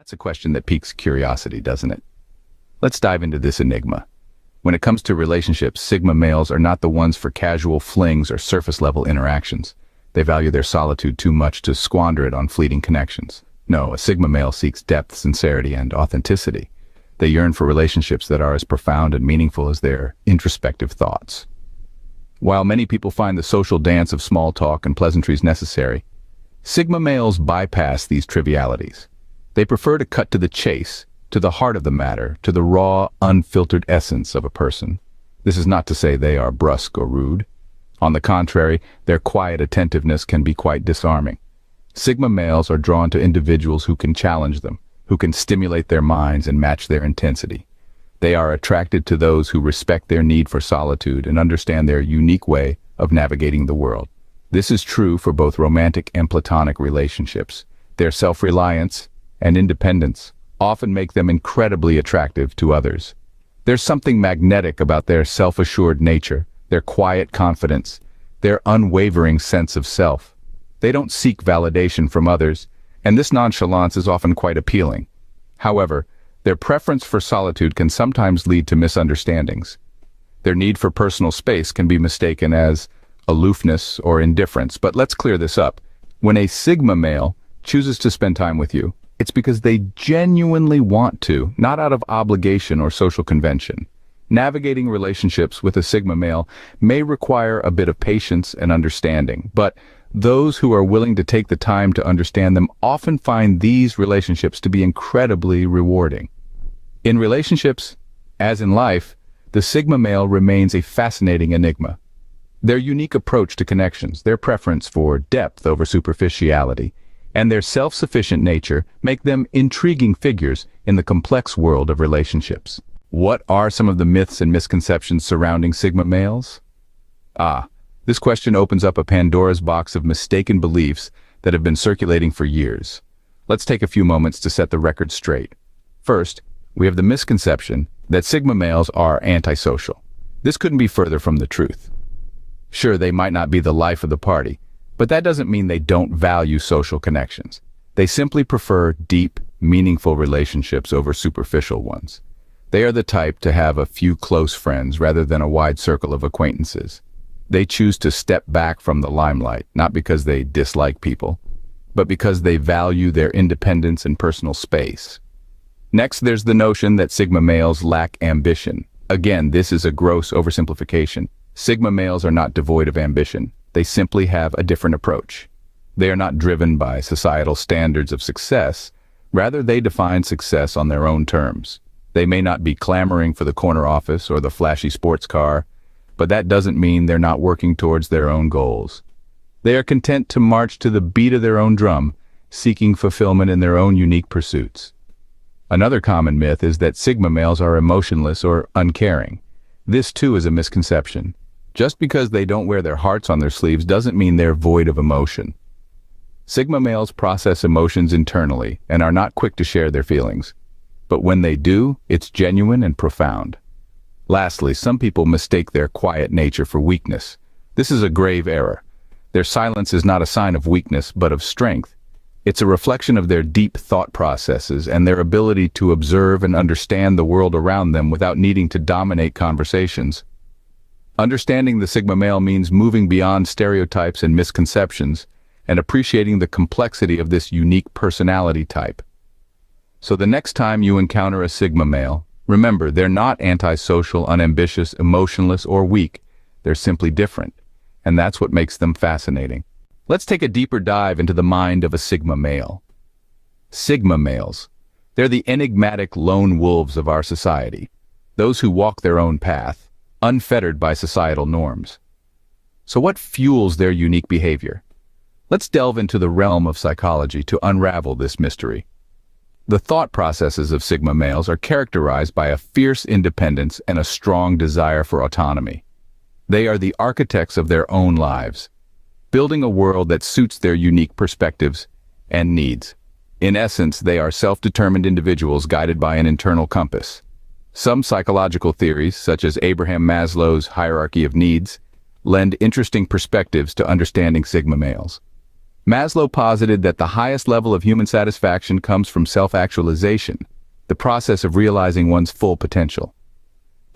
That's a question that piques curiosity, doesn't it? Let's dive into this enigma. When it comes to relationships, Sigma males are not the ones for casual flings or surface-level interactions. They value their solitude too much to squander it on fleeting connections. No, a Sigma male seeks depth, sincerity, and authenticity. They yearn for relationships that are as profound and meaningful as their introspective thoughts. While many people find the social dance of small talk and pleasantries necessary, Sigma males bypass these trivialities. They prefer to cut to the chase, to the heart of the matter, to the raw, unfiltered essence of a person. This is not to say they are brusque or rude. On the contrary, their quiet attentiveness can be quite disarming. Sigma males are drawn to individuals who can challenge them, who can stimulate their minds and match their intensity. They are attracted to those who respect their need for solitude and understand their unique way of navigating the world. This is true for both romantic and platonic relationships. Their self-reliance and independence often make them incredibly attractive to others. There's something magnetic about their self-assured nature, their quiet confidence, their unwavering sense of self. They don't seek validation from others, and this nonchalance is often quite appealing. However, their preference for solitude can sometimes lead to misunderstandings. Their need for personal space can be mistaken as aloofness or indifference, but let's clear this up. When a Sigma male chooses to spend time with you, it's because they genuinely want to, not out of obligation or social convention. Navigating relationships with a Sigma male may require a bit of patience and understanding, but those who are willing to take the time to understand them often find these relationships to be incredibly rewarding. In relationships, as in life, the Sigma male remains a fascinating enigma. Their unique approach to connections, their preference for depth over superficiality, and their self-sufficient nature make them intriguing figures in the complex world of relationships. What are some of the myths and misconceptions surrounding Sigma males? This question opens up a Pandora's box of mistaken beliefs that have been circulating for years. Let's take a few moments to set the record straight. First, we have the misconception that Sigma males are antisocial. This couldn't be further from the truth. Sure, they might not be the life of the party, but that doesn't mean they don't value social connections. They simply prefer deep, meaningful relationships over superficial ones. They are the type to have a few close friends rather than a wide circle of acquaintances. They choose to step back from the limelight, not because they dislike people, but because they value their independence and personal space. Next, there's the notion that Sigma males lack ambition. Again, this is a gross oversimplification. Sigma males are not devoid of ambition. They simply have a different approach. They are not driven by societal standards of success. Rather, they define success on their own terms. They may not be clamoring for the corner office or the flashy sports car, but that doesn't mean they're not working towards their own goals. They are content to march to the beat of their own drum, seeking fulfillment in their own unique pursuits. Another common myth is that Sigma males are emotionless or uncaring. This too is a misconception. Just because they don't wear their hearts on their sleeves doesn't mean they're void of emotion. Sigma males process emotions internally and are not quick to share their feelings. But when they do, it's genuine and profound. Lastly, some people mistake their quiet nature for weakness. This is a grave error. Their silence is not a sign of weakness, but of strength. It's a reflection of their deep thought processes and their ability to observe and understand the world around them without needing to dominate conversations. Understanding the Sigma male means moving beyond stereotypes and misconceptions and appreciating the complexity of this unique personality type. So the next time you encounter a Sigma male, remember they're not antisocial, unambitious, emotionless, or weak. They're simply different, and that's what makes them fascinating. Let's take a deeper dive into the mind of a Sigma male. Sigma males. They're the enigmatic lone wolves of our society, those who walk their own path, unfettered by societal norms. So what fuels their unique behavior? Let's delve into the realm of psychology to unravel this mystery. The thought processes of Sigma males are characterized by a fierce independence and a strong desire for autonomy. They are the architects of their own lives, building a world that suits their unique perspectives and needs. In essence, they are self-determined individuals guided by an internal compass. Some psychological theories, such as Abraham Maslow's hierarchy of needs, lend interesting perspectives to understanding Sigma males. Maslow posited that the highest level of human satisfaction comes from self-actualization, the process of realizing one's full potential.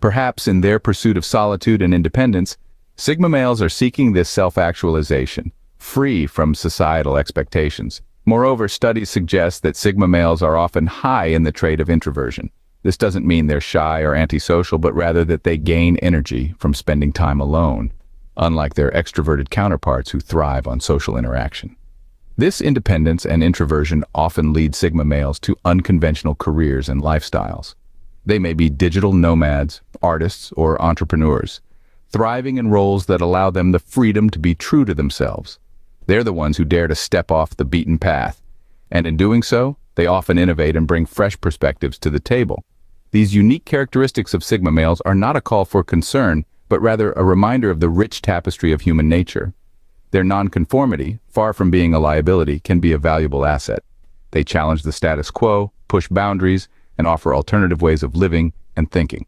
Perhaps in their pursuit of solitude and independence, Sigma males are seeking this self-actualization, free from societal expectations. Moreover, studies suggest that Sigma males are often high in the trait of introversion. This doesn't mean they're shy or antisocial, but rather that they gain energy from spending time alone, unlike their extroverted counterparts who thrive on social interaction. This independence and introversion often lead Sigma males to unconventional careers and lifestyles. They may be digital nomads, artists, or entrepreneurs, thriving in roles that allow them the freedom to be true to themselves. They're the ones who dare to step off the beaten path, and in doing so, they often innovate and bring fresh perspectives to the table. These unique characteristics of Sigma males are not a call for concern, but rather a reminder of the rich tapestry of human nature. Their nonconformity, far from being a liability, can be a valuable asset. They challenge the status quo, push boundaries, and offer alternative ways of living and thinking.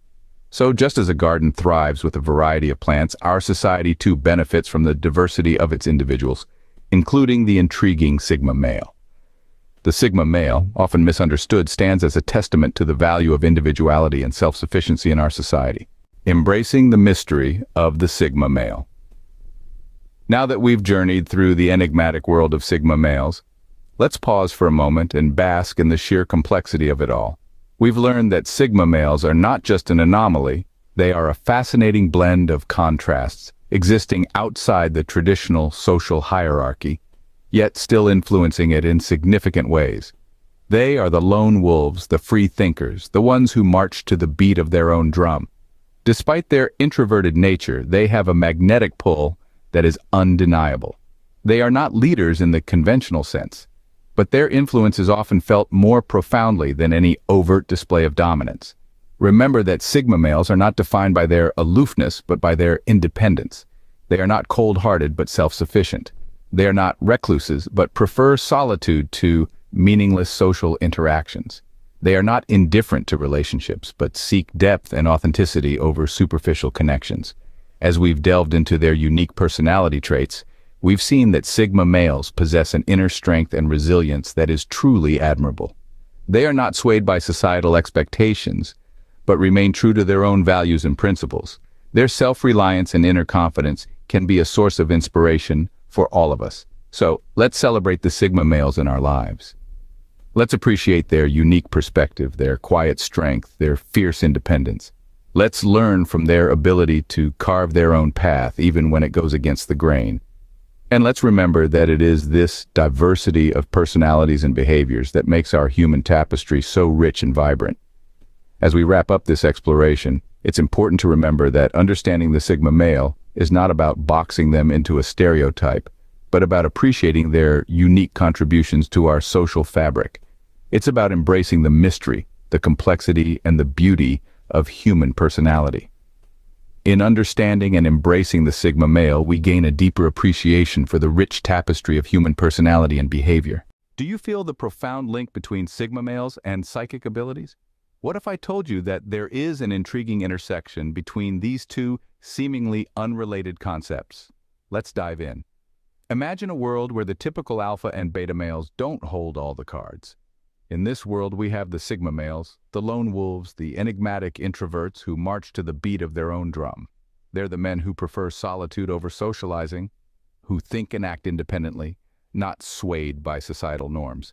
So just as a garden thrives with a variety of plants, our society too benefits from the diversity of its individuals, including the intriguing Sigma male. The Sigma male, often misunderstood, stands as a testament to the value of individuality and self-sufficiency in our society. Embracing the mystery of the Sigma male. Now that we've journeyed through the enigmatic world of Sigma males, let's pause for a moment and bask in the sheer complexity of it all. We've learned that Sigma males are not just an anomaly, they are a fascinating blend of contrasts, existing outside the traditional social hierarchy, yet still influencing it in significant ways. They are the lone wolves, the free thinkers, the ones who march to the beat of their own drum. Despite their introverted nature, they have a magnetic pull that is undeniable. They are not leaders in the conventional sense, but their influence is often felt more profoundly than any overt display of dominance. Remember that Sigma males are not defined by their aloofness, but by their independence. They are not cold-hearted, but self-sufficient. They are not recluses, but prefer solitude to meaningless social interactions. They are not indifferent to relationships, but seek depth and authenticity over superficial connections. As we've delved into their unique personality traits, we've seen that Sigma males possess an inner strength and resilience that is truly admirable. They are not swayed by societal expectations, but remain true to their own values and principles. Their self-reliance and inner confidence can be a source of inspiration for all of us. So, let's celebrate the Sigma males in our lives. Let's appreciate their unique perspective, their quiet strength, their fierce independence. Let's learn from their ability to carve their own path, even when it goes against the grain. And let's remember that it is this diversity of personalities and behaviors that makes our human tapestry so rich and vibrant. As we wrap up this exploration, it's important to remember that understanding the Sigma male is not about boxing them into a stereotype, but about appreciating their unique contributions to our social fabric. It's about embracing the mystery, the complexity, and the beauty of human personality. In understanding and embracing the Sigma male, we gain a deeper appreciation for the rich tapestry of human personality and behavior. Do you feel the profound link between Sigma males and psychic abilities? What if I told you that there is an intriguing intersection between these two seemingly unrelated concepts? Let's dive in. Imagine a world where the typical alpha and beta males don't hold all the cards. In this world, we have the Sigma males, the lone wolves, the enigmatic introverts who march to the beat of their own drum. They're the men who prefer solitude over socializing, who think and act independently, not swayed by societal norms.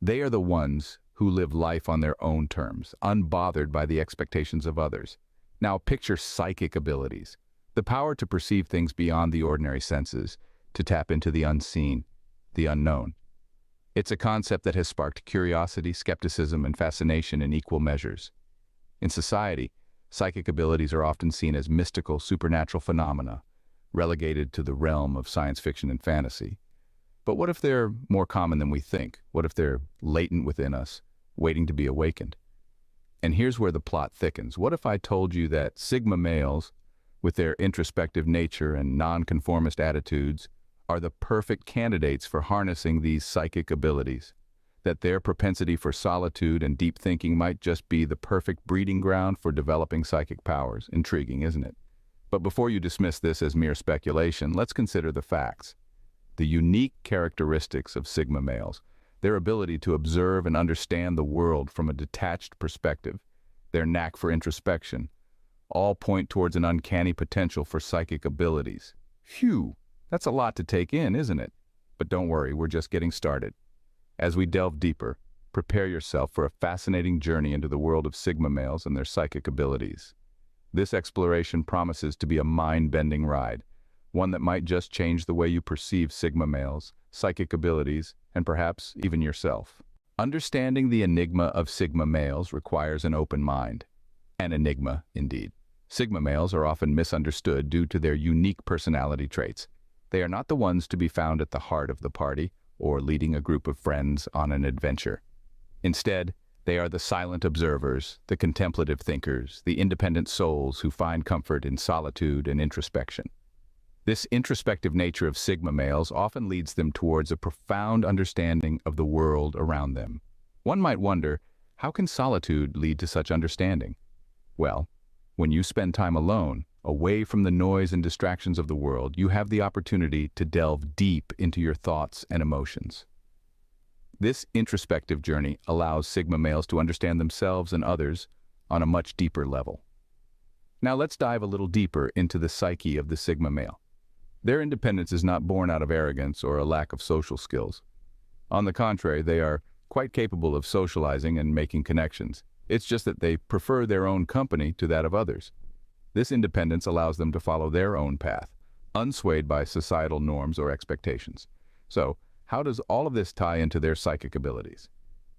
They are the ones who live life on their own terms, unbothered by the expectations of others. Now picture psychic abilities, the power to perceive things beyond the ordinary senses, to tap into the unseen, the unknown. It's a concept that has sparked curiosity, skepticism, and fascination in equal measures. In society, psychic abilities are often seen as mystical, supernatural phenomena, relegated to the realm of science fiction and fantasy. But what if they're more common than we think? What if they're latent within us, waiting to be awakened? And here's where the plot thickens. What if I told you that Sigma males, with their introspective nature and nonconformist attitudes, are the perfect candidates for harnessing these psychic abilities? That their propensity for solitude and deep thinking might just be the perfect breeding ground for developing psychic powers. Intriguing, isn't it? But before you dismiss this as mere speculation, let's consider the facts. the unique characteristics of Sigma males, their ability to observe and understand the world from a detached perspective, their knack for introspection, all point towards an uncanny potential for psychic abilities. Phew, that's a lot to take in, isn't it? But don't worry, we're just getting started. As we delve deeper, prepare yourself for a fascinating journey into the world of Sigma males and their psychic abilities. This exploration promises to be a mind-bending ride, one that might just change the way you perceive Sigma males, psychic abilities, and perhaps even yourself. Understanding the enigma of Sigma males requires an open mind. An enigma, indeed. Sigma males are often misunderstood due to their unique personality traits. They are not the ones to be found at the heart of the party or leading a group of friends on an adventure. Instead, they are the silent observers, the contemplative thinkers, the independent souls who find comfort in solitude and introspection. This introspective nature of Sigma males often leads them towards a profound understanding of the world around them. One might wonder, how can solitude lead to such understanding? Well, when you spend time alone, away from the noise and distractions of the world, you have the opportunity to delve deep into your thoughts and emotions. This introspective journey allows Sigma males to understand themselves and others on a much deeper level. Now let's dive a little deeper into the psyche of the Sigma male. Their independence is not born out of arrogance or a lack of social skills. On the contrary, they are quite capable of socializing and making connections. It's just that they prefer their own company to that of others. This independence allows them to follow their own path, unswayed by societal norms or expectations. So, how does all of this tie into their psychic abilities?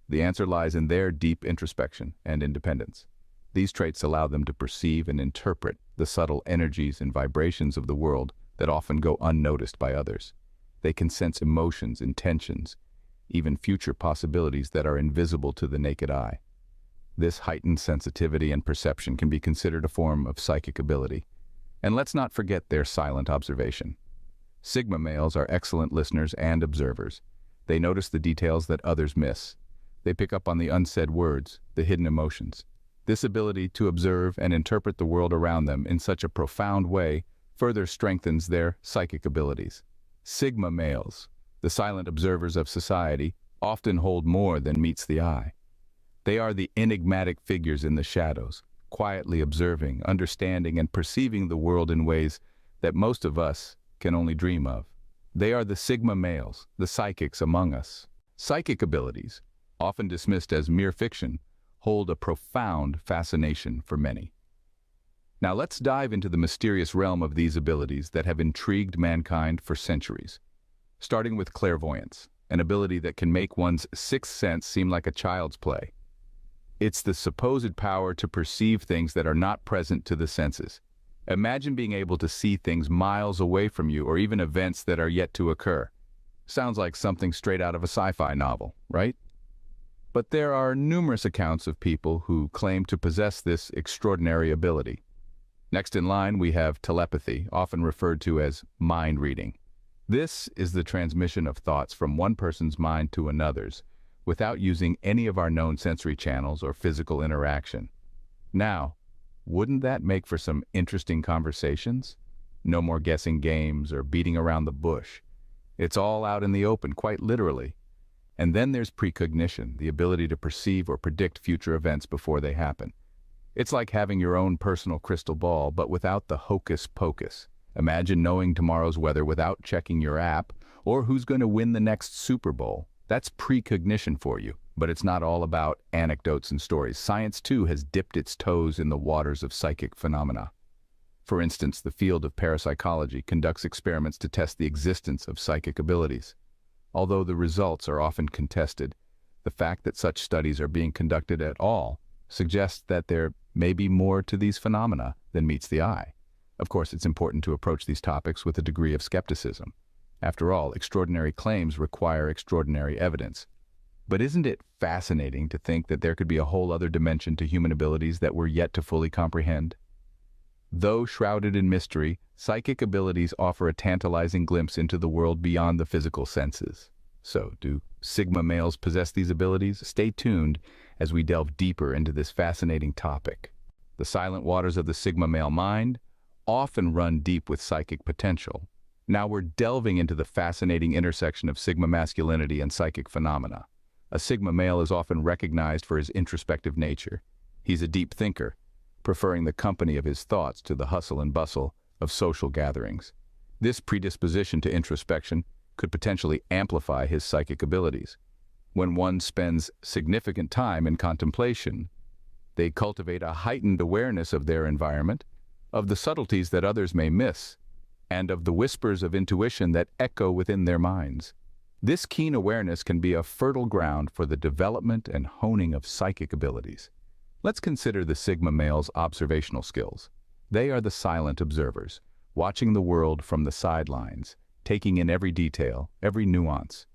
The answer lies in their deep introspection and independence. These traits allow them to perceive and interpret the subtle energies and vibrations of the world that often go unnoticed by others. They can sense emotions, intentions, even future possibilities that are invisible to the naked eye. This heightened sensitivity and perception can be considered a form of psychic ability. And let's not forget their silent observation. Sigma males are excellent listeners and observers. They notice the details that others miss. They pick up on the unsaid words, the hidden emotions. This ability to observe and interpret the world around them in such a profound way further strengthens their psychic abilities. Sigma males, the silent observers of society, often hold more than meets the eye. They are the enigmatic figures in the shadows, quietly observing, understanding, and perceiving the world in ways that most of us can only dream of. They are the Sigma males, the psychics among us. Psychic abilities, often dismissed as mere fiction, hold a profound fascination for many. Now let's dive into the mysterious realm of these abilities that have intrigued mankind for centuries. Starting with clairvoyance, an ability that can make one's sixth sense seem like a child's play. It's the supposed power to perceive things that are not present to the senses. Imagine being able to see things miles away from you or even events that are yet to occur. Sounds like something straight out of a sci-fi novel, right? But there are numerous accounts of people who claim to possess this extraordinary ability. Next in line, we have telepathy, often referred to as mind reading. This is the transmission of thoughts from one person's mind to another's, without using any of our known sensory channels or physical interaction. Now, wouldn't that make for some interesting conversations? No more guessing games or beating around the bush. It's all out in the open, quite literally. And then there's precognition, the ability to perceive or predict future events before they happen. It's like having your own personal crystal ball, but without the hocus pocus. Imagine knowing tomorrow's weather without checking your app, or who's going to win the next Super Bowl. That's precognition for you. But it's not all about anecdotes and stories. Science, too, has dipped its toes in the waters of psychic phenomena. For instance, the field of parapsychology conducts experiments to test the existence of psychic abilities. Although the results are often contested, the fact that such studies are being conducted at all suggests that there may be more to these phenomena than meets the eye. Of course, it's important to approach these topics with a degree of skepticism. After all, extraordinary claims require extraordinary evidence. But isn't it fascinating to think that there could be a whole other dimension to human abilities that we're yet to fully comprehend? Though shrouded in mystery, psychic abilities offer a tantalizing glimpse into the world beyond the physical senses. So, do Sigma males possess these abilities? Stay tuned as we delve deeper into this fascinating topic. The silent waters of the Sigma male mind often run deep with psychic potential. Now we're delving into the fascinating intersection of Sigma masculinity and psychic phenomena. A Sigma male is often recognized for his introspective nature. He's a deep thinker, preferring the company of his thoughts to the hustle and bustle of social gatherings. This predisposition to introspection could potentially amplify his psychic abilities. When one spends significant time in contemplation, they cultivate a heightened awareness of their environment, of the subtleties that others may miss, and of the whispers of intuition that echo within their minds. This keen awareness can be a fertile ground for the development and honing of psychic abilities. Let's consider the Sigma male's observational skills. They are the silent observers, watching the world from the sidelines, taking in every detail, every nuance.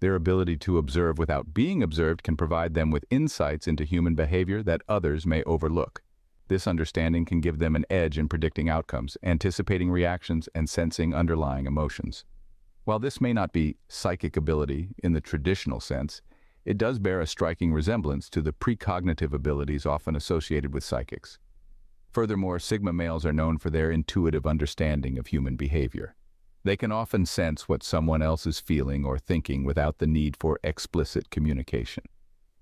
Their ability to observe without being observed can provide them with insights into human behavior that others may overlook. This understanding can give them an edge in predicting outcomes, anticipating reactions, and sensing underlying emotions. While this may not be psychic ability in the traditional sense, it does bear a striking resemblance to the precognitive abilities often associated with psychics. Furthermore, Sigma males are known for their intuitive understanding of human behavior. They can often sense what someone else is feeling or thinking without the need for explicit communication.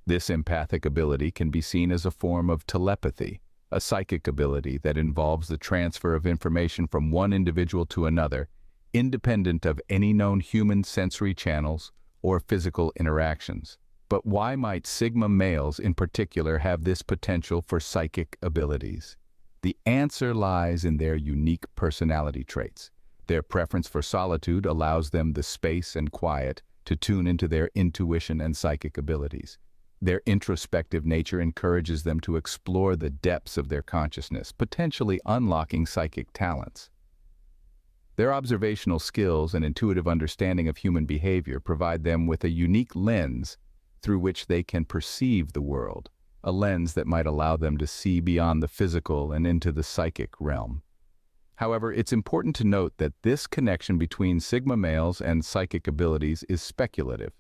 This empathic ability can be seen as a form of telepathy, a psychic ability that involves the transfer of information from one individual to another, independent of any known human sensory channels or physical interactions. But why might Sigma males in particular have this potential for psychic abilities? The answer lies in their unique personality traits. Their preference for solitude allows them the space and quiet to tune into their intuition and psychic abilities. Their introspective nature encourages them to explore the depths of their consciousness, potentially unlocking psychic talents. Their observational skills and intuitive understanding of human behavior provide them with a unique lens through which they can perceive the world, a lens that might allow them to see beyond the physical and into the psychic realm. However, it's important to note that this connection between Sigma males and psychic abilities is speculative.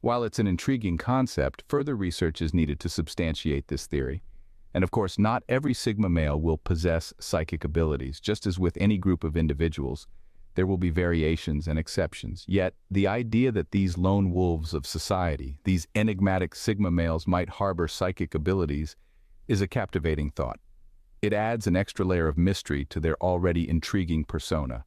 While it's an intriguing concept, further research is needed to substantiate this theory. And of course, not every Sigma male will possess psychic abilities. Just as with any group of individuals, there will be variations and exceptions. Yet, the idea that these lone wolves of society, these enigmatic Sigma males, might harbor psychic abilities is a captivating thought. It adds an extra layer of mystery to their already intriguing persona.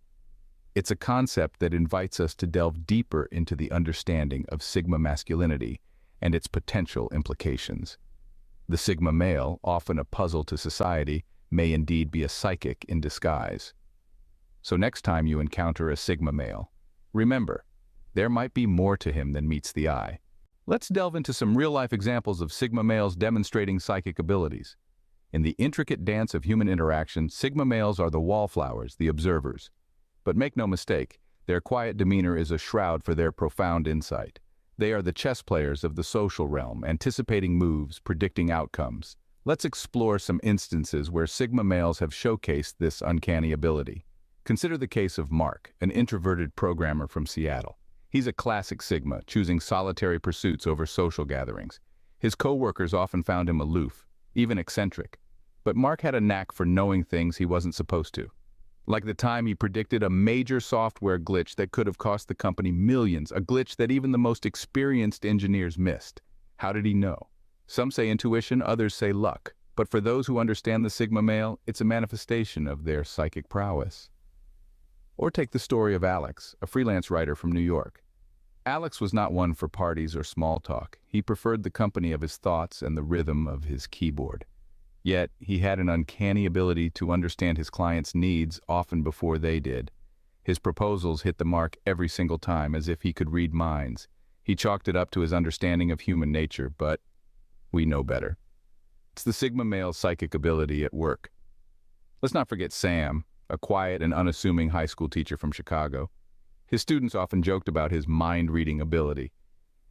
It's a concept that invites us to delve deeper into the understanding of Sigma masculinity and its potential implications. The Sigma male, often a puzzle to society, may indeed be a psychic in disguise. So next time you encounter a Sigma male, remember, there might be more to him than meets the eye. Let's delve into some real-life examples of Sigma males demonstrating psychic abilities. In the intricate dance of human interaction, Sigma males are the wallflowers, the observers. But make no mistake, their quiet demeanor is a shroud for their profound insight. They are the chess players of the social realm, anticipating moves, predicting outcomes. Let's explore some instances where Sigma males have showcased this uncanny ability. Consider the case of Mark, an introverted programmer from Seattle. He's a classic Sigma, choosing solitary pursuits over social gatherings. His co-workers often found him aloof, even eccentric. But Mark had a knack for knowing things he wasn't supposed to. Like the time he predicted a major software glitch that could have cost the company millions, a glitch that even the most experienced engineers missed. How did he know? Some say intuition, others say luck. But for those who understand the Sigma male, it's a manifestation of their psychic prowess. Or take the story of Alex, a freelance writer from New York. Alex was not one for parties or small talk. He preferred the company of his thoughts and the rhythm of his keyboard. Yet, he had an uncanny ability to understand his clients' needs often before they did. His proposals hit the mark every single time, as if he could read minds. He chalked it up to his understanding of human nature, but we know better. It's the Sigma male's psychic ability at work. Let's not forget Sam, a quiet and unassuming high school teacher from Chicago. His students often joked about his mind-reading ability.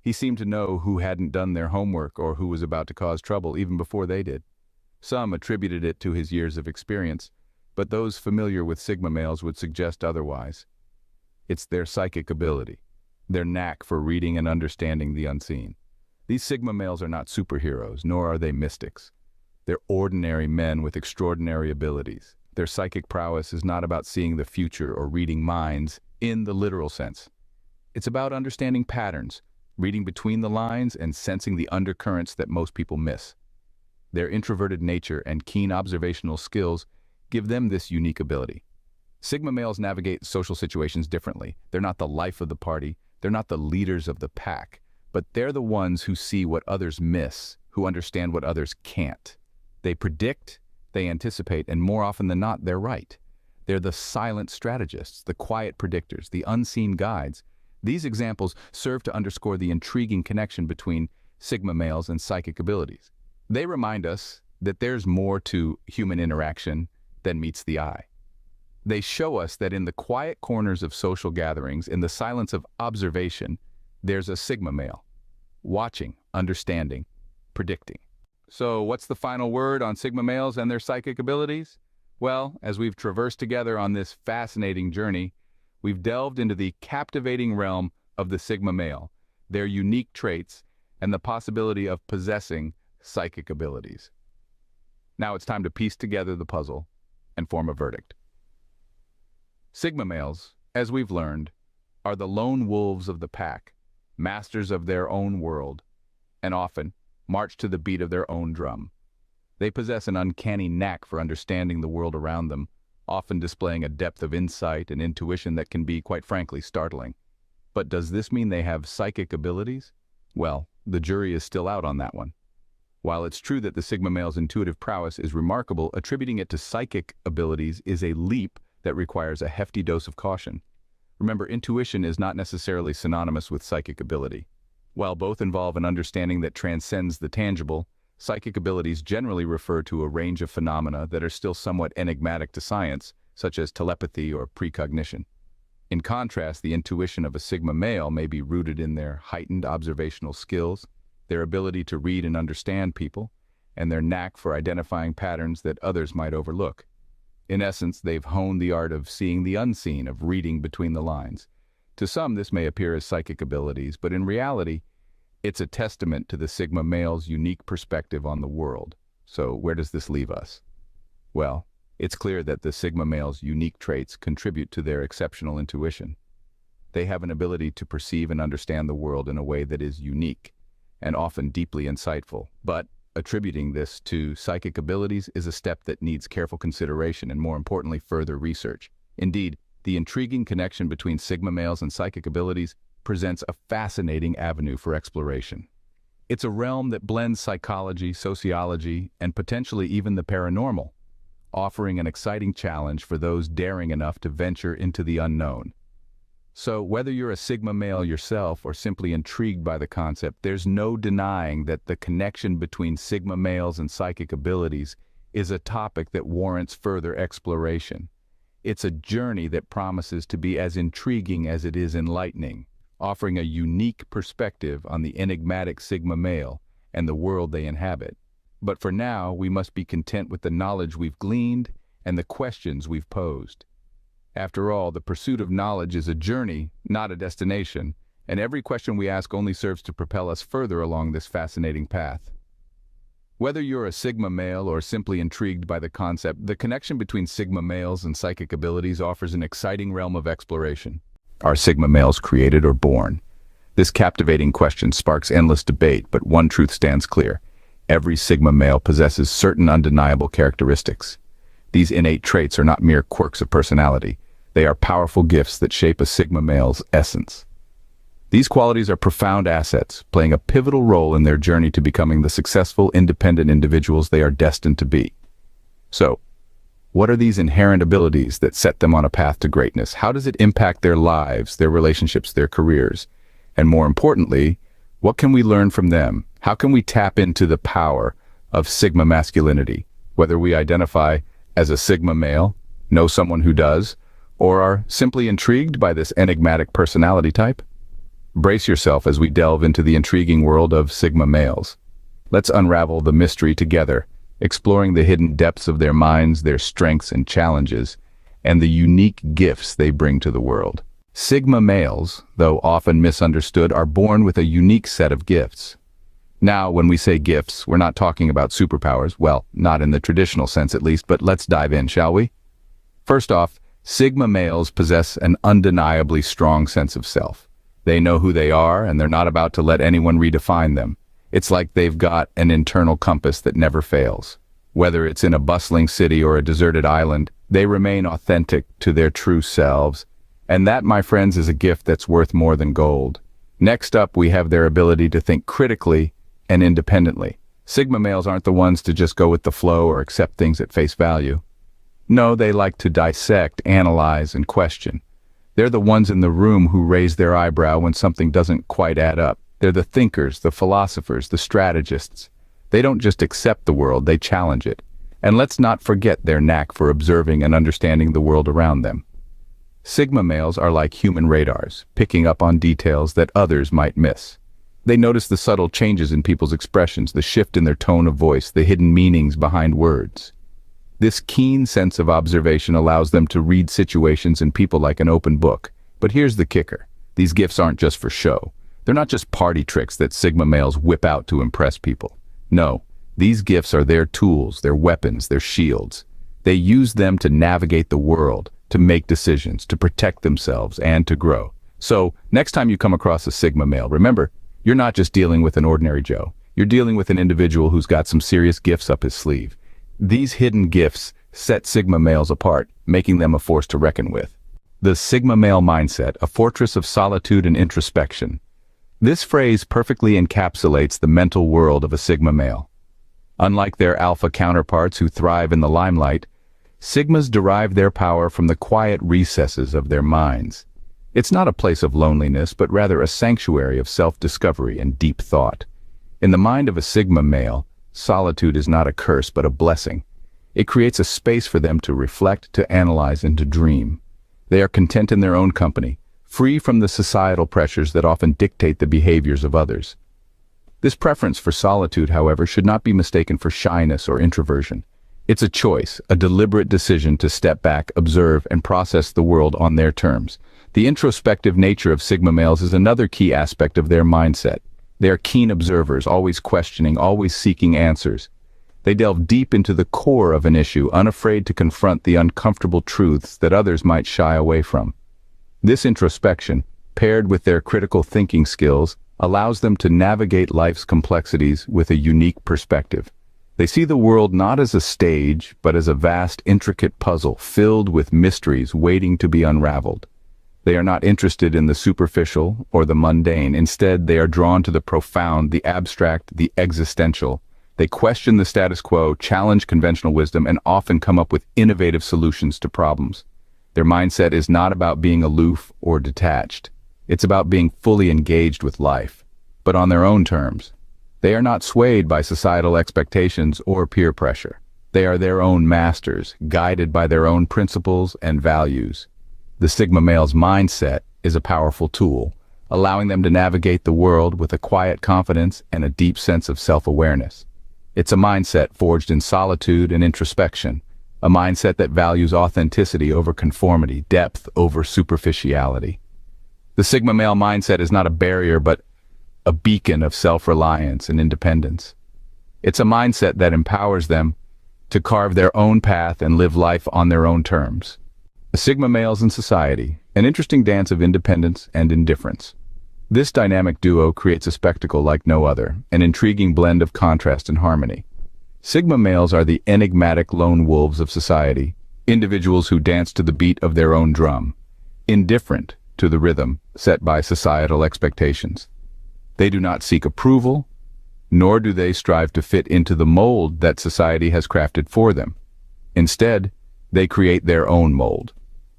He seemed to know who hadn't done their homework or who was about to cause trouble even before they did. Some attributed it to his years of experience, but those familiar with Sigma males would suggest otherwise. It's their psychic ability, their knack for reading and understanding the unseen. These Sigma males are not superheroes, nor are they mystics. They're ordinary men with extraordinary abilities. their psychic prowess is not about seeing the future or reading minds in the literal sense. It's about understanding patterns, reading between the lines, and sensing the undercurrents that most people miss. Their introverted nature and keen observational skills give them this unique ability. Sigma males navigate social situations differently. They're not the life of the party, they're not the leaders of the pack, but they're the ones who see what others miss, who understand what others can't. They predict, they anticipate, and more often than not, they're right. They're the silent strategists, the quiet predictors, the unseen guides. These examples serve to underscore the intriguing connection between Sigma males and psychic abilities. They remind us that there's more to human interaction than meets the eye. They show us that in the quiet corners of social gatherings, in the silence of observation, there's a Sigma male, watching, understanding, predicting. So what's the final word on Sigma males and their psychic abilities? Well, as we've traversed together on this fascinating journey, we've delved into the captivating realm of the Sigma male, their unique traits, and the possibility of possessing psychic abilities. Now it's time to piece together the puzzle and form a verdict. Sigma males, as we've learned, are the lone wolves of the pack, masters of their own world, and often march to the beat of their own drum. They possess an uncanny knack for understanding the world around them, often displaying a depth of insight and intuition that can be, quite frankly, startling. But does this mean they have psychic abilities? Well, the jury is still out on that one. While it's true that the Sigma male's intuitive prowess is remarkable, attributing it to psychic abilities is a leap that requires a hefty dose of caution. Remember, intuition is not necessarily synonymous with psychic ability. While both involve an understanding that transcends the tangible, psychic abilities generally refer to a range of phenomena that are still somewhat enigmatic to science, such as telepathy or precognition. In contrast, the intuition of a Sigma male may be rooted in their heightened observational skills, their ability to read and understand people, and their knack for identifying patterns that others might overlook. In essence, they've honed the art of seeing the unseen, of reading between the lines. To some, this may appear as psychic abilities, but in reality, it's a testament to the Sigma male's unique perspective on the world. So where does this leave us? Well, it's clear that the Sigma male's unique traits contribute to their exceptional intuition. They have an ability to perceive and understand the world in a way that is unique and often deeply insightful. But attributing this to psychic abilities is a step that needs careful consideration and, more importantly, further research. Indeed, the intriguing connection between Sigma males and psychic abilities presents a fascinating avenue for exploration. It's a realm that blends psychology, sociology, and potentially even the paranormal, offering an exciting challenge for those daring enough to venture into the unknown. So whether you're a Sigma male yourself or simply intrigued by the concept, there's no denying that the connection between Sigma males and psychic abilities is a topic that warrants further exploration. It's a journey that promises to be as intriguing as it is enlightening, offering a unique perspective on the enigmatic Sigma male and the world they inhabit. But for now, we must be content with the knowledge we've gleaned and the questions we've posed. After all, the pursuit of knowledge is a journey, not a destination, and every question we ask only serves to propel us further along this fascinating path. Whether you're a Sigma male or simply intrigued by the concept, the connection between Sigma males and psychic abilities offers an exciting realm of exploration. Are Sigma males created or born? This captivating question sparks endless debate, but one truth stands clear. Every Sigma male possesses certain undeniable characteristics. These innate traits are not mere quirks of personality. They are powerful gifts that shape a Sigma male's essence. These qualities are profound assets, playing a pivotal role in their journey to becoming the successful, independent individuals they are destined to be. So, what are these inherent abilities that set them on a path to greatness? How does it impact their lives, their relationships, their careers? And more importantly, what can we learn from them? How can we tap into the power of Sigma masculinity, whether we identify as a Sigma male, know someone who does, or are simply intrigued by this enigmatic personality type? Brace yourself as we delve into the intriguing world of Sigma males. Let's unravel the mystery together, exploring the hidden depths of their minds, their strengths and challenges, and the unique gifts they bring to the world. Sigma males, though often misunderstood, are born with a unique set of gifts. Now, when we say gifts, we're not talking about superpowers, well, not in the traditional sense at least, but let's dive in, shall we? First off, Sigma males possess an undeniably strong sense of self. They know who they are, and they're not about to let anyone redefine them. It's like they've got an internal compass that never fails. Whether it's in a bustling city or a deserted island, they remain authentic to their true selves. And that, my friends, is a gift that's worth more than gold. Next up, we have their ability to think critically and independently. Sigma males aren't the ones to just go with the flow or accept things at face value. No, they like to dissect, analyze, and question. They're the ones in the room who raise their eyebrow when something doesn't quite add up. They're the thinkers, the philosophers, the strategists. They don't just accept the world, they challenge it. And let's not forget their knack for observing and understanding the world around them. Sigma males are like human radars, picking up on details that others might miss. They notice the subtle changes in people's expressions, the shift in their tone of voice, the hidden meanings behind words. This keen sense of observation allows them to read situations and people like an open book. But here's the kicker. These gifts aren't just for show. They're not just party tricks that Sigma males whip out to impress people. No, these gifts are their tools, their weapons, their shields. They use them to navigate the world, to make decisions, to protect themselves, and to grow. So, next time you come across a Sigma male, remember, you're not just dealing with an ordinary Joe. You're dealing with an individual who's got some serious gifts up his sleeve. These hidden gifts set Sigma males apart, making them a force to reckon with. The Sigma male mindset, a fortress of solitude and introspection. This phrase perfectly encapsulates the mental world of a Sigma male. Unlike their alpha counterparts who thrive in the limelight, Sigmas derive their power from the quiet recesses of their minds. It's not a place of loneliness, but rather a sanctuary of self-discovery and deep thought. In the mind of a Sigma male, solitude is not a curse, but a blessing. It creates a space for them to reflect, to analyze, and to dream. They are content in their own company, free from the societal pressures that often dictate the behaviors of others. This preference for solitude, however, should not be mistaken for shyness or introversion. It's a choice, a deliberate decision to step back, observe, and process the world on their terms. The introspective nature of Sigma males is another key aspect of their mindset. They are keen observers, always questioning, always seeking answers. They delve deep into the core of an issue, unafraid to confront the uncomfortable truths that others might shy away from. This introspection, paired with their critical thinking skills, allows them to navigate life's complexities with a unique perspective. They see the world not as a stage, but as a vast, intricate puzzle filled with mysteries waiting to be unraveled. They are not interested in the superficial or the mundane. Instead, they are drawn to the profound, the abstract, the existential. They question the status quo, challenge conventional wisdom, and often come up with innovative solutions to problems. Their mindset is not about being aloof or detached. It's about being fully engaged with life, but on their own terms. They are not swayed by societal expectations or peer pressure. They are their own masters, guided by their own principles and values. The Sigma male's mindset is a powerful tool, allowing them to navigate the world with a quiet confidence and a deep sense of self-awareness. It's a mindset forged in solitude and introspection, a mindset that values authenticity over conformity, depth over superficiality. The Sigma male mindset is not a barrier, but a beacon of self-reliance and independence. It's a mindset that empowers them to carve their own path and live life on their own terms. Sigma males in society, an interesting dance of independence and indifference. This dynamic duo creates a spectacle like no other, an intriguing blend of contrast and harmony. Sigma males are the enigmatic lone wolves of society, individuals who dance to the beat of their own drum, indifferent to the rhythm set by societal expectations. They do not seek approval, nor do they strive to fit into the mold that society has crafted for them. Instead, they create their own mold,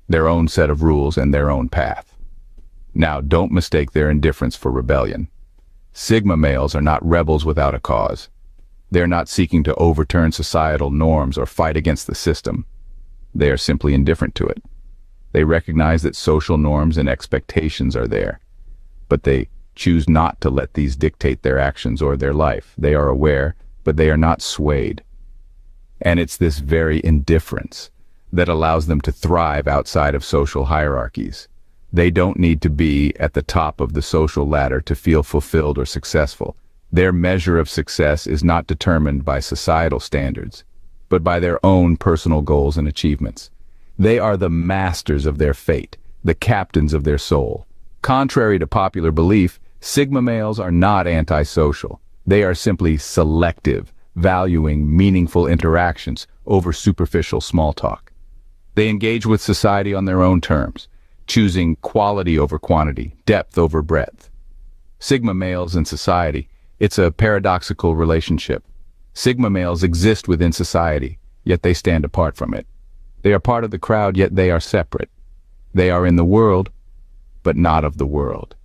their own set of rules, and their own path. Now, don't mistake their indifference for rebellion. Sigma males are not rebels without a cause. They're not seeking to overturn societal norms or fight against the system. They are simply indifferent to it. They recognize that social norms and expectations are there, but they choose not to let these dictate their actions or their life. They are aware, but they are not swayed. And it's this very indifference that allows them to thrive outside of social hierarchies. They don't need to be at the top of the social ladder to feel fulfilled or successful. Their measure of success is not determined by societal standards, but by their own personal goals and achievements. They are the masters of their fate, the captains of their soul. Contrary to popular belief, Sigma males are not antisocial. They are simply selective, valuing meaningful interactions over superficial small talk. They engage with society on their own terms, choosing quality over quantity, depth over breadth. Sigma males in society, it's a paradoxical relationship. Sigma males exist within society, yet they stand apart from it. They are part of the crowd, yet they are separate. They are in the world, but not of the world.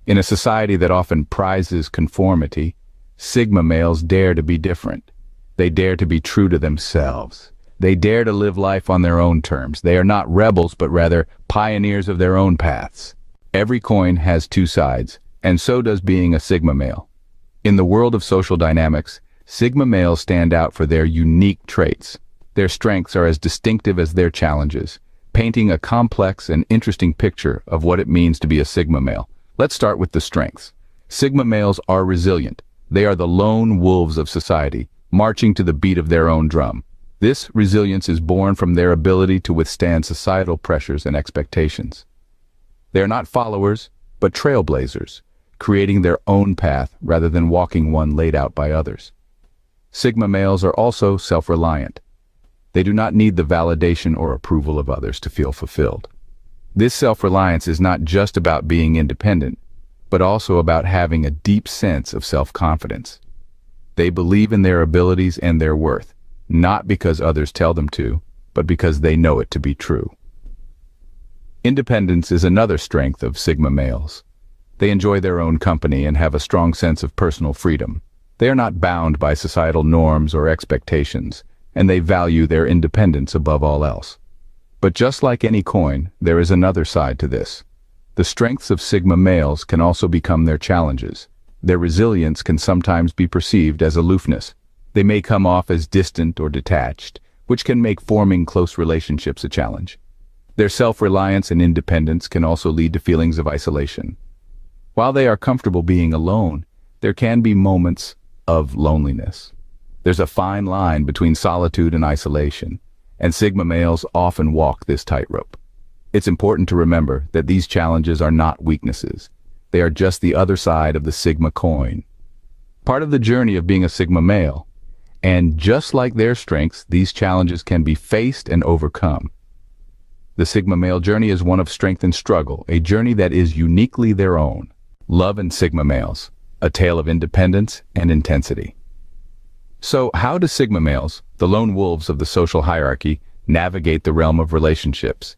In a society that often prizes conformity, Sigma males dare to be different. They dare to be true to themselves. They dare to live life on their own terms. They are not rebels, but rather pioneers of their own paths. Every coin has two sides, and so does being a Sigma male. In the world of social dynamics, Sigma males stand out for their unique traits. Their strengths are as distinctive as their challenges, painting a complex and interesting picture of what it means to be a Sigma male. Let's start with the strengths. Sigma males are resilient. They are the lone wolves of society, marching to the beat of their own drum. This resilience is born from their ability to withstand societal pressures and expectations. They are not followers, but trailblazers, creating their own path rather than walking one laid out by others. Sigma males are also self-reliant. They do not need the validation or approval of others to feel fulfilled. This self-reliance is not just about being independent, but also about having a deep sense of self-confidence. They believe in their abilities and their worth, not because others tell them to, but because they know it to be true. Independence is another strength of Sigma males. They enjoy their own company and have a strong sense of personal freedom. They are not bound by societal norms or expectations, and they value their independence above all else. But just like any coin, there is another side to this. The strengths of Sigma males can also become their challenges. Their resilience can sometimes be perceived as aloofness. They may come off as distant or detached, which can make forming close relationships a challenge. Their self-reliance and independence can also lead to feelings of isolation. While they are comfortable being alone, there can be moments of loneliness. There's a fine line between solitude and isolation, and Sigma males often walk this tightrope. It's important to remember that these challenges are not weaknesses. They are just the other side of the Sigma coin. Part of the journey of being a Sigma male, and just like their strengths, these challenges can be faced and overcome. The Sigma male journey is one of strength and struggle, a journey that is uniquely their own. Love and Sigma males, a tale of independence and intensity. So how do Sigma males, the lone wolves of the social hierarchy, navigate the realm of relationships?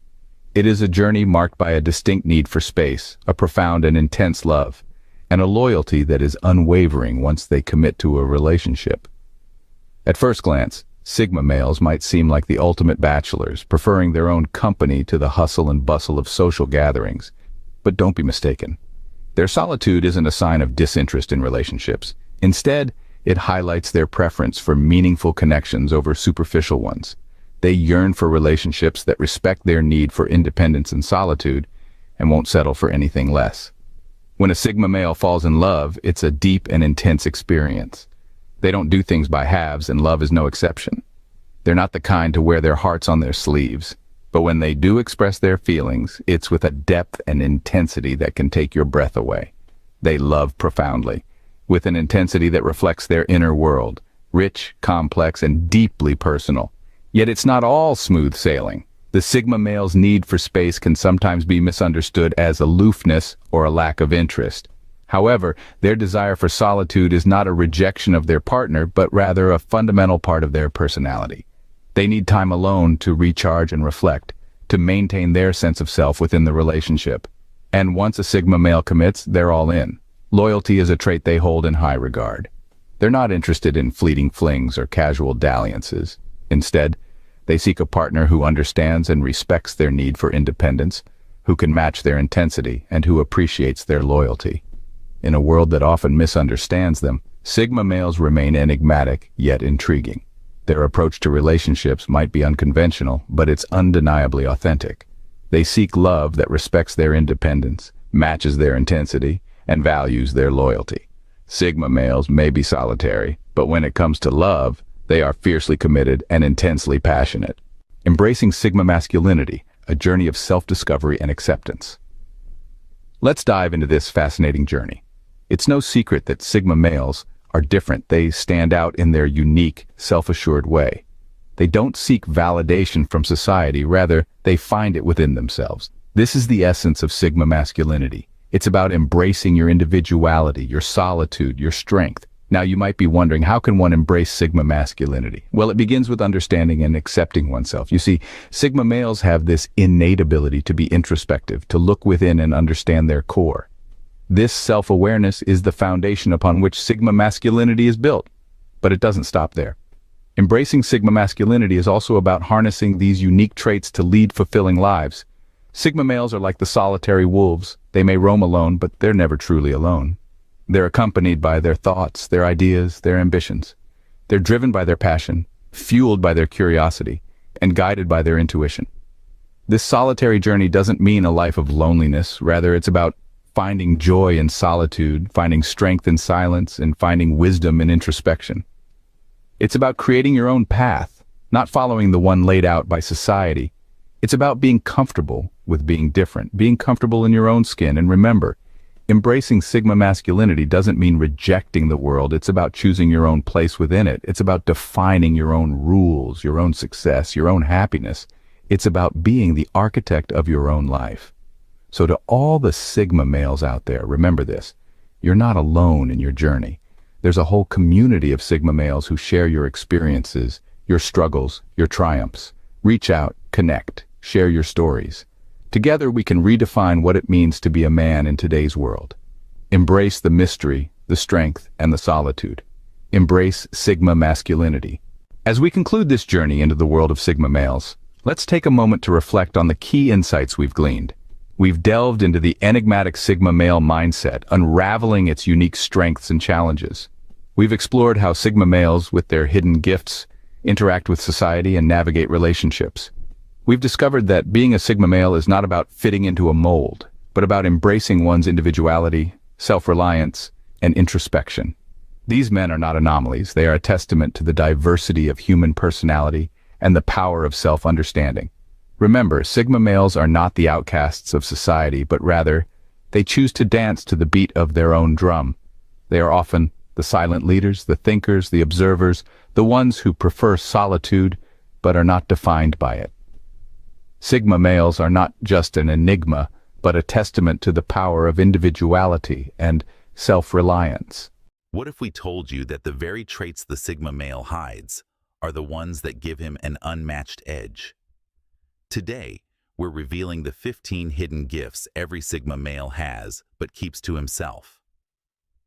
It is a journey marked by a distinct need for space, a profound and intense love, and a loyalty that is unwavering once they commit to a relationship. At first glance, Sigma males might seem like the ultimate bachelors, preferring their own company to the hustle and bustle of social gatherings. But don't be mistaken. Their solitude isn't a sign of disinterest in relationships. Instead, it highlights their preference for meaningful connections over superficial ones. They yearn for relationships that respect their need for independence and solitude and won't settle for anything less. When a Sigma male falls in love, it's a deep and intense experience. They don't do things by halves, and love is no exception. They're not the kind to wear their hearts on their sleeves, but when they do express their feelings, it's with a depth and intensity that can take your breath away. They love profoundly, with an intensity that reflects their inner world, rich, complex, and deeply personal. Yet it's not all smooth sailing. The Sigma male's need for space can sometimes be misunderstood as aloofness or a lack of interest. However, their desire for solitude is not a rejection of their partner, but rather a fundamental part of their personality. They need time alone to recharge and reflect, to maintain their sense of self within the relationship. And once a Sigma male commits, they're all in. Loyalty is a trait they hold in high regard. They're not interested in fleeting flings or casual dalliances. Instead, they seek a partner who understands and respects their need for independence, who can match their intensity, and who appreciates their loyalty. In a world that often misunderstands them, Sigma males remain enigmatic yet intriguing. Their approach to relationships might be unconventional, but it's undeniably authentic. They seek love that respects their independence, matches their intensity, and values their loyalty. Sigma males may be solitary, but when it comes to love, they are fiercely committed and intensely passionate. Embracing Sigma Masculinity, a journey of self-discovery and acceptance. Let's dive into this fascinating journey. It's no secret that Sigma males are different. They stand out in their unique, self-assured way. They don't seek validation from society, rather, they find it within themselves. This is the essence of Sigma masculinity. It's about embracing your individuality, your solitude, your strength. Now you might be wondering, how can one embrace Sigma masculinity? Well, it begins with understanding and accepting oneself. You see, Sigma males have this innate ability to be introspective, to look within and understand their core. This self-awareness is the foundation upon which Sigma masculinity is built. But it doesn't stop there. Embracing Sigma masculinity is also about harnessing these unique traits to lead fulfilling lives. Sigma males are like the solitary wolves. They may roam alone, but they're never truly alone. They're accompanied by their thoughts, their ideas, their ambitions. They're driven by their passion, fueled by their curiosity, and guided by their intuition. This solitary journey doesn't mean a life of loneliness. Rather, it's about finding joy in solitude, finding strength in silence, and finding wisdom in introspection. It's about creating your own path, not following the one laid out by society. It's about being comfortable with being different, being comfortable in your own skin. And remember, embracing Sigma masculinity doesn't mean rejecting the world. It's about choosing your own place within it. It's about defining your own rules, your own success, your own happiness. It's about being the architect of your own life. So to all the Sigma males out there, remember this: you're not alone in your journey. There's a whole community of Sigma males who share your experiences, your struggles, your triumphs. Reach out, connect, share your stories. Together we can redefine what it means to be a man in today's world. Embrace the mystery, the strength, and the solitude. Embrace Sigma masculinity. As we conclude this journey into the world of Sigma males, let's take a moment to reflect on the key insights we've gleaned. We've delved into the enigmatic Sigma male mindset, unraveling its unique strengths and challenges. We've explored how Sigma males, with their hidden gifts, interact with society and navigate relationships. We've discovered that being a Sigma male is not about fitting into a mold, but about embracing one's individuality, self-reliance, and introspection. These men are not anomalies. They are a testament to the diversity of human personality and the power of self-understanding. Remember, Sigma males are not the outcasts of society, but rather, they choose to dance to the beat of their own drum. They are often the silent leaders, the thinkers, the observers, the ones who prefer solitude, but are not defined by it. Sigma males are not just an enigma, but a testament to the power of individuality and self-reliance. What if we told you that the very traits the Sigma male hides are the ones that give him an unmatched edge? Today, we're revealing the 15 hidden gifts every Sigma male has but keeps to himself.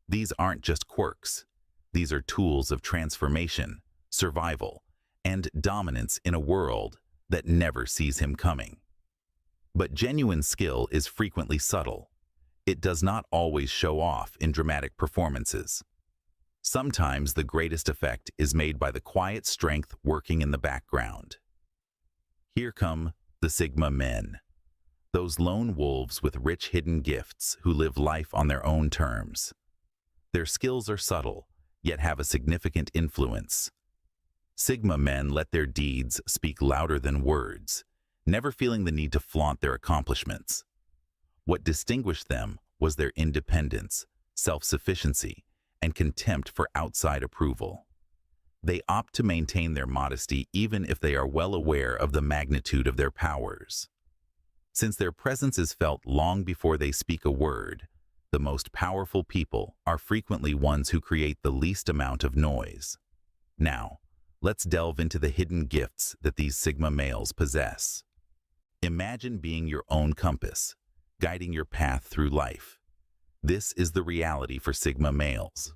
These aren't just quirks. These are tools of transformation, survival, and dominance in a world that never sees him coming. But genuine skill is frequently subtle. It does not always show off in dramatic performances. Sometimes the greatest effect is made by the quiet strength working in the background. Here come the Sigma men, those lone wolves with rich hidden gifts who live life on their own terms. Their skills are subtle, yet have a significant influence. Sigma men let their deeds speak louder than words, never feeling the need to flaunt their accomplishments. What distinguished them was their independence, self-sufficiency, and contempt for outside approval. They opt to maintain their modesty even if they are well aware of the magnitude of their powers. Since their presence is felt long before they speak a word, the most powerful people are frequently ones who create the least amount of noise. Now, let's delve into the hidden gifts that these Sigma males possess. Imagine being your own compass, guiding your path through life. This is the reality for Sigma males.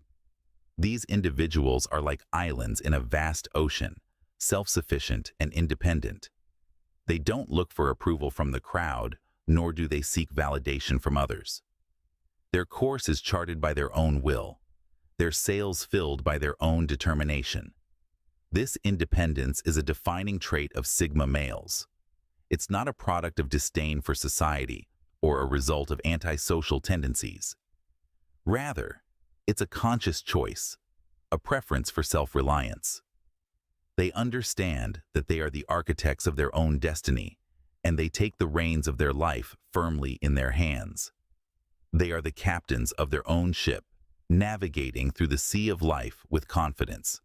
These individuals are like islands in a vast ocean, self-sufficient and independent. They don't look for approval from the crowd, nor do they seek validation from others. Their course is charted by their own will, their sails filled by their own determination. This independence is a defining trait of Sigma males. It's not a product of disdain for society or a result of antisocial tendencies. Rather, it's a conscious choice, a preference for self-reliance. They understand that they are the architects of their own destiny, and they take the reins of their life firmly in their hands. They are the captains of their own ship, navigating through the sea of life with confidence.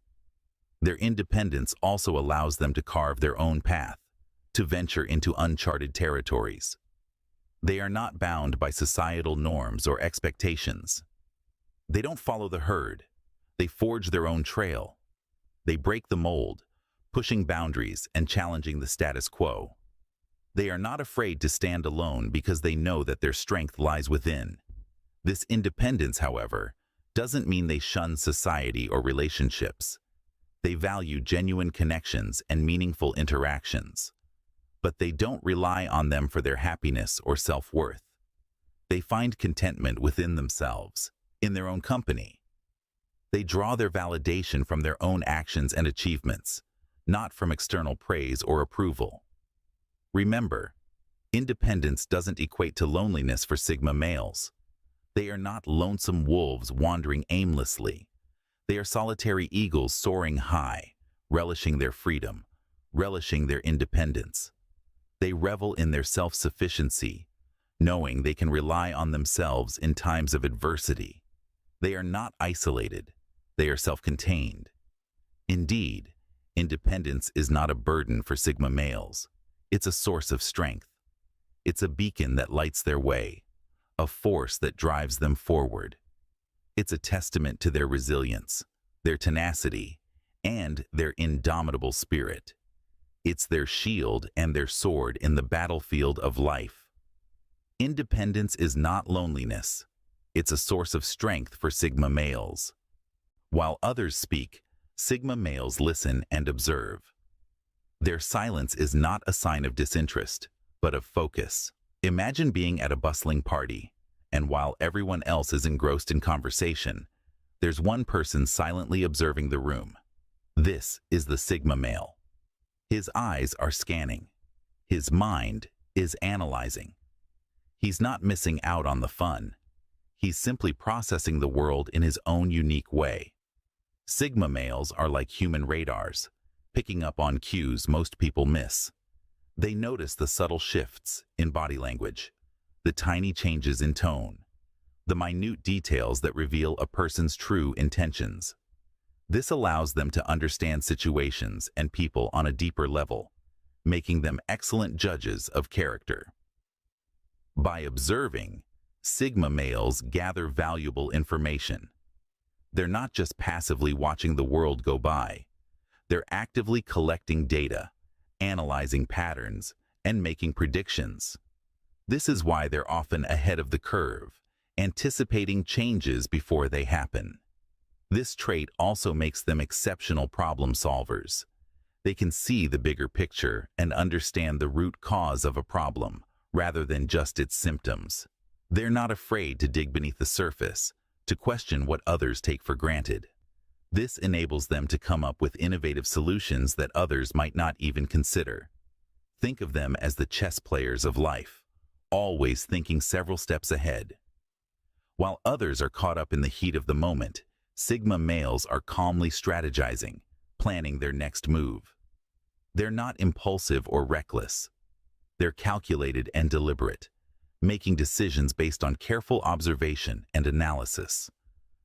Their independence also allows them to carve their own path, to venture into uncharted territories. They are not bound by societal norms or expectations. They don't follow the herd. They forge their own trail. They break the mold, pushing boundaries and challenging the status quo. They are not afraid to stand alone because they know that their strength lies within. This independence, however, doesn't mean they shun society or relationships. They value genuine connections and meaningful interactions. But they don't rely on them for their happiness or self-worth. They find contentment within themselves, in their own company. They draw their validation from their own actions and achievements, not from external praise or approval. Remember, independence doesn't equate to loneliness for Sigma males. They are not lonesome wolves wandering aimlessly. They are solitary eagles soaring high, relishing their freedom, relishing their independence. They revel in their self-sufficiency, knowing they can rely on themselves in times of adversity. They are not isolated. They are self-contained. Indeed, independence is not a burden for Sigma males. It's a source of strength. It's a beacon that lights their way, a force that drives them forward. It's a testament to their resilience, their tenacity, and their indomitable spirit. It's their shield and their sword in the battlefield of life. Independence is not loneliness. It's a source of strength for Sigma males. While others speak, Sigma males listen and observe. Their silence is not a sign of disinterest, but of focus. Imagine being at a bustling party, and while everyone else is engrossed in conversation, there's one person silently observing the room. This is the Sigma male. His eyes are scanning. His mind is analyzing. He's not missing out on the fun. He's simply processing the world in his own unique way. Sigma males are like human radars, picking up on cues most people miss. They notice the subtle shifts in body language, the tiny changes in tone, the minute details that reveal a person's true intentions. This allows them to understand situations and people on a deeper level, making them excellent judges of character. By observing, Sigma males gather valuable information. They're not just passively watching the world go by. They're actively collecting data, analyzing patterns, and making predictions. This is why they're often ahead of the curve, anticipating changes before they happen. This trait also makes them exceptional problem solvers. They can see the bigger picture and understand the root cause of a problem, rather than just its symptoms. They're not afraid to dig beneath the surface, to question what others take for granted. This enables them to come up with innovative solutions that others might not even consider. Think of them as the chess players of life, always thinking several steps ahead. While others are caught up in the heat of the moment, Sigma males are calmly strategizing, planning their next move. They're not impulsive or reckless. They're calculated and deliberate, making decisions based on careful observation and analysis.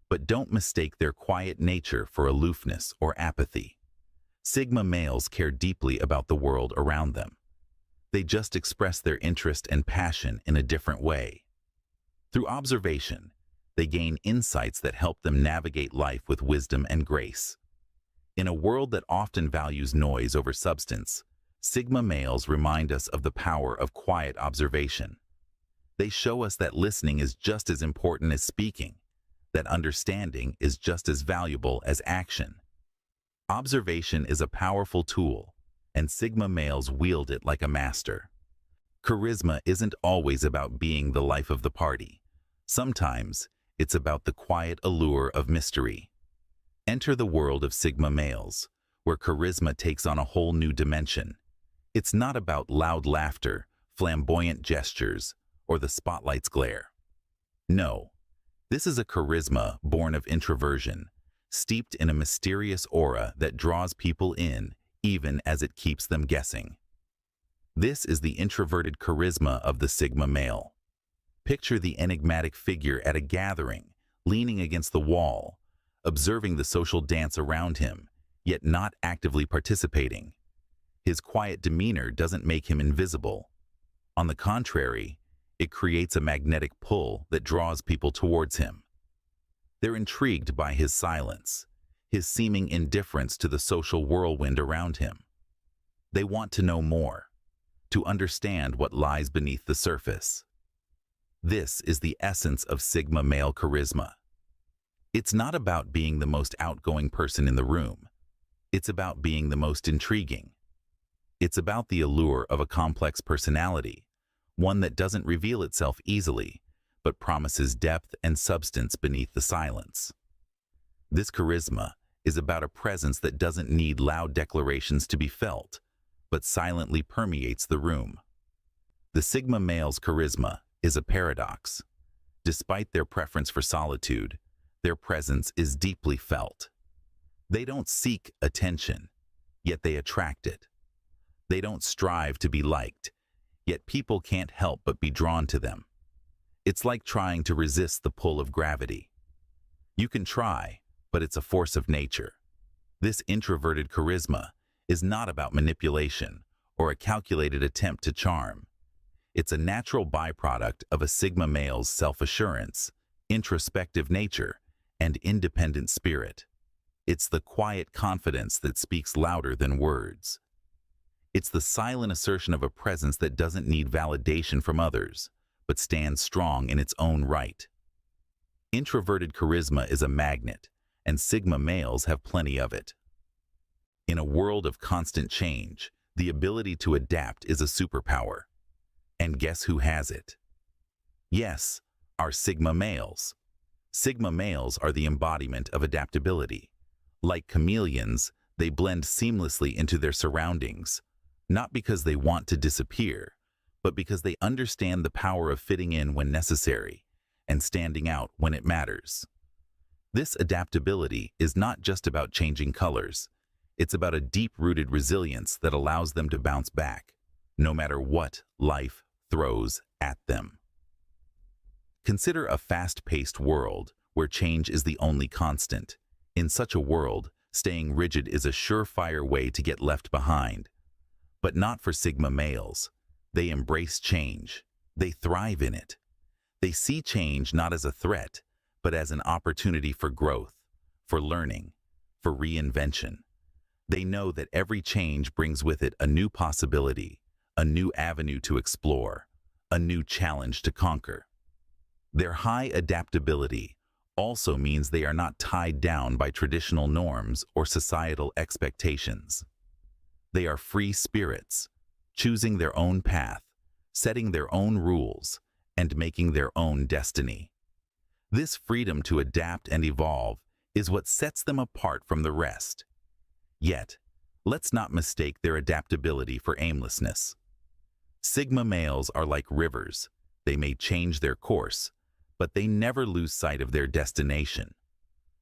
But don't mistake their quiet nature for aloofness or apathy. Sigma males care deeply about the world around them. They just express their interest and passion in a different way. Through observation, they gain insights that help them navigate life with wisdom and grace. In a world that often values noise over substance, Sigma males remind us of the power of quiet observation. They show us that listening is just as important as speaking, that understanding is just as valuable as action. Observation is a powerful tool, and Sigma males wield it like a master. Charisma isn't always about being the life of the party. Sometimes, it's about the quiet allure of mystery. Enter the world of Sigma males, where charisma takes on a whole new dimension. It's not about loud laughter, flamboyant gestures, or the spotlight's glare. No, this is a charisma born of introversion, steeped in a mysterious aura that draws people in even as it keeps them guessing. This is the introverted charisma of the Sigma male. Picture the enigmatic figure at a gathering, leaning against the wall, observing the social dance around him, yet not actively participating. His quiet demeanor doesn't make him invisible. On the contrary, it creates a magnetic pull that draws people towards him. They're intrigued by his silence, his seeming indifference to the social whirlwind around him. They want to know more, to understand what lies beneath the surface. This is the essence of Sigma male charisma. It's not about being the most outgoing person in the room. It's about being the most intriguing. It's about the allure of a complex personality, one that doesn't reveal itself easily, but promises depth and substance beneath the silence. This charisma is about a presence that doesn't need loud declarations to be felt, but silently permeates the room. The Sigma male's charisma is a paradox. Despite their preference for solitude, their presence is deeply felt. They don't seek attention, yet they attract it. They don't strive to be liked, yet people can't help but be drawn to them. It's like trying to resist the pull of gravity. You can try, but it's a force of nature. This introverted charisma is not about manipulation or a calculated attempt to charm. It's a natural byproduct of a Sigma male's self-assurance, introspective nature, and independent spirit. It's the quiet confidence that speaks louder than words. It's the silent assertion of a presence that doesn't need validation from others, but stands strong in its own right. Introverted charisma is a magnet, and Sigma males have plenty of it. In a world of constant change, the ability to adapt is a superpower. And guess who has it? Yes, our Sigma males. Sigma males are the embodiment of adaptability. Like chameleons, they blend seamlessly into their surroundings, not because they want to disappear, but because they understand the power of fitting in when necessary and standing out when it matters. This adaptability is not just about changing colors. It's about a deep-rooted resilience that allows them to bounce back, no matter what life throws at them. Consider a fast-paced world where change is the only constant. In such a world, staying rigid is a surefire way to get left behind. But not for Sigma males. They embrace change. They thrive in it. They see change not as a threat, but as an opportunity for growth, for learning, for reinvention. They know that every change brings with it a new possibility, a new avenue to explore, a new challenge to conquer. Their high adaptability also means they are not tied down by traditional norms or societal expectations. They are free spirits, choosing their own path, setting their own rules, and making their own destiny. This freedom to adapt and evolve is what sets them apart from the rest. Yet, let's not mistake their adaptability for aimlessness. Sigma males are like rivers. They may change their course, but they never lose sight of their destination.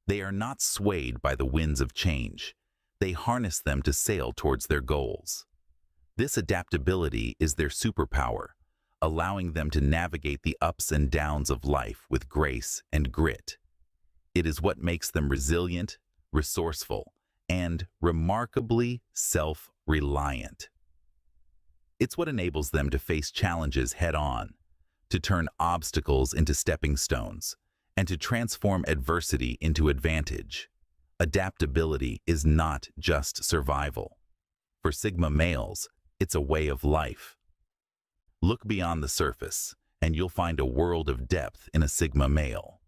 They are not swayed by the winds of change. They harness them to sail towards their goals. This adaptability is their superpower, allowing them to navigate the ups and downs of life with grace and grit. It is what makes them resilient, resourceful, and remarkably self-reliant. It's what enables them to face challenges head-on, to turn obstacles into stepping stones, and to transform adversity into advantage. Adaptability is not just survival. For Sigma males, it's a way of life. Look beyond the surface, and you'll find a world of depth in a Sigma male.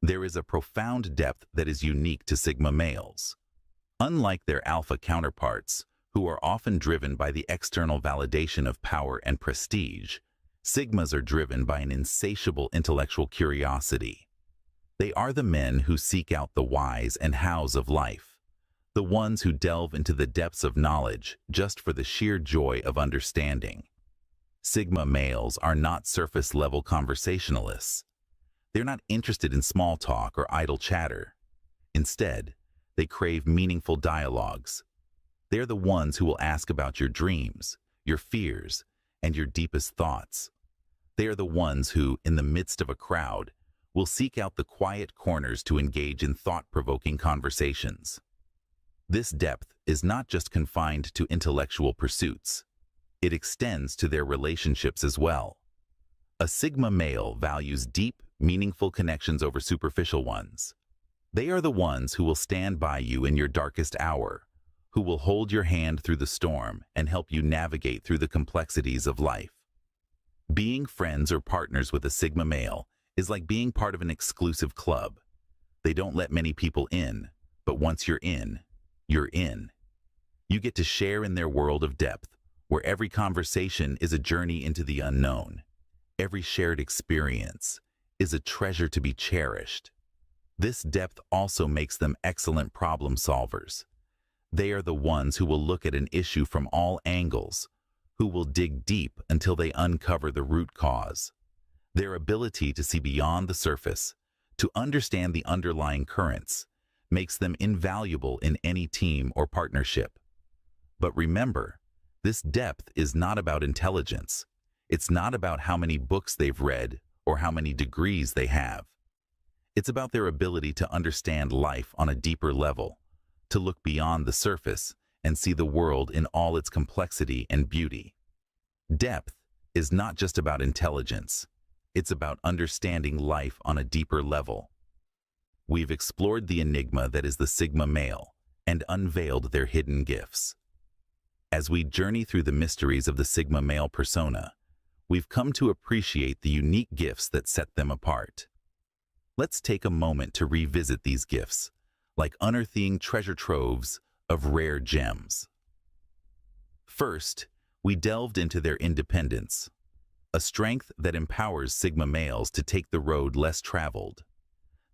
There is a profound depth that is unique to Sigma males. Unlike their alpha counterparts, who are often driven by the external validation of power and prestige, Sigmas are driven by an insatiable intellectual curiosity. They are the men who seek out the whys and hows of life, the ones who delve into the depths of knowledge just for the sheer joy of understanding. Sigma males are not surface-level conversationalists. They're not interested in small talk or idle chatter. Instead, they crave meaningful dialogues. They're the ones who will ask about your dreams, your fears, and your deepest thoughts. They are the ones who, in the midst of a crowd, will seek out the quiet corners to engage in thought-provoking conversations. This depth is not just confined to intellectual pursuits. It extends to their relationships as well. A Sigma male values deep, meaningful connections over superficial ones. They are the ones who will stand by you in your darkest hour, who will hold your hand through the storm and help you navigate through the complexities of life. Being friends or partners with a Sigma male is like being part of an exclusive club. They don't let many people in, but once you're in, you're in. You get to share in their world of depth, where every conversation is a journey into the unknown. Every shared experience is a treasure to be cherished. This depth also makes them excellent problem solvers. They are the ones who will look at an issue from all angles, who will dig deep until they uncover the root cause. Their ability to see beyond the surface, to understand the underlying currents, makes them invaluable in any team or partnership. But remember, this depth is not about intelligence. It's not about how many books they've read or how many degrees they have. It's about their ability to understand life on a deeper level, to look beyond the surface and see the world in all its complexity and beauty. Depth is not just about intelligence. It's about understanding life on a deeper level. We've explored the enigma that is the Sigma male and unveiled their hidden gifts. As we journey through the mysteries of the Sigma male persona, we've come to appreciate the unique gifts that set them apart. Let's take a moment to revisit these gifts, like unearthing treasure troves of rare gems. First, we delved into their independence, a strength that empowers Sigma males to take the road less traveled.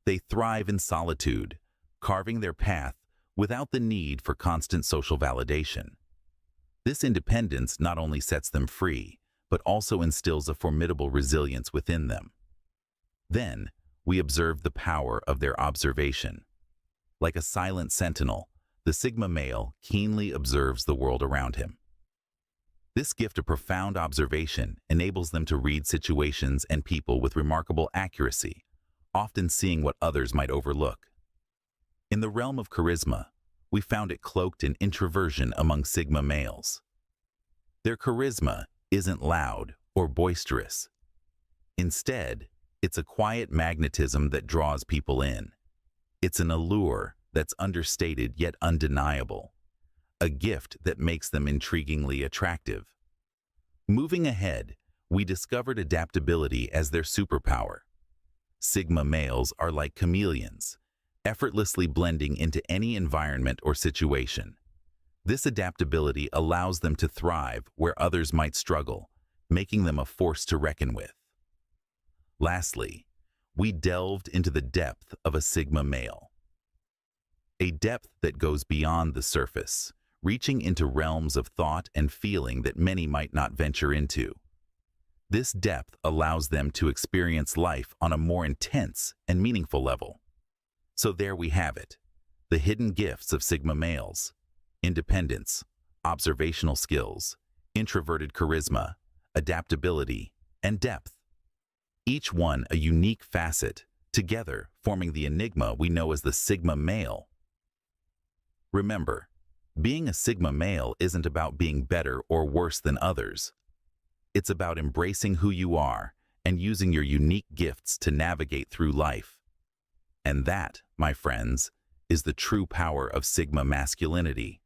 They thrive in solitude, carving their path without the need for constant social validation. This independence not only sets them free, but also instills a formidable resilience within them. Then, we observe the power of their observation. Like a silent sentinel, the Sigma male keenly observes the world around him. This gift of profound observation enables them to read situations and people with remarkable accuracy, often seeing what others might overlook. In the realm of charisma, we found it cloaked in introversion among Sigma males. Their charisma isn't loud or boisterous. Instead, it's a quiet magnetism that draws people in. It's an allure that's understated yet undeniable, a gift that makes them intriguingly attractive. Moving ahead, we discovered adaptability as their superpower. Sigma males are like chameleons, effortlessly blending into any environment or situation. This adaptability allows them to thrive where others might struggle, making them a force to reckon with. Lastly, we delved into the depth of a Sigma male. A depth that goes beyond the surface, reaching into realms of thought and feeling that many might not venture into. This depth allows them to experience life on a more intense and meaningful level. So there we have it, the hidden gifts of Sigma males: independence, observational skills, introverted charisma, adaptability, and depth. Each one a unique facet, together forming the enigma we know as the Sigma male. Remember, being a Sigma male isn't about being better or worse than others. It's about embracing who you are and using your unique gifts to navigate through life. And that, my friends, is the true power of Sigma masculinity.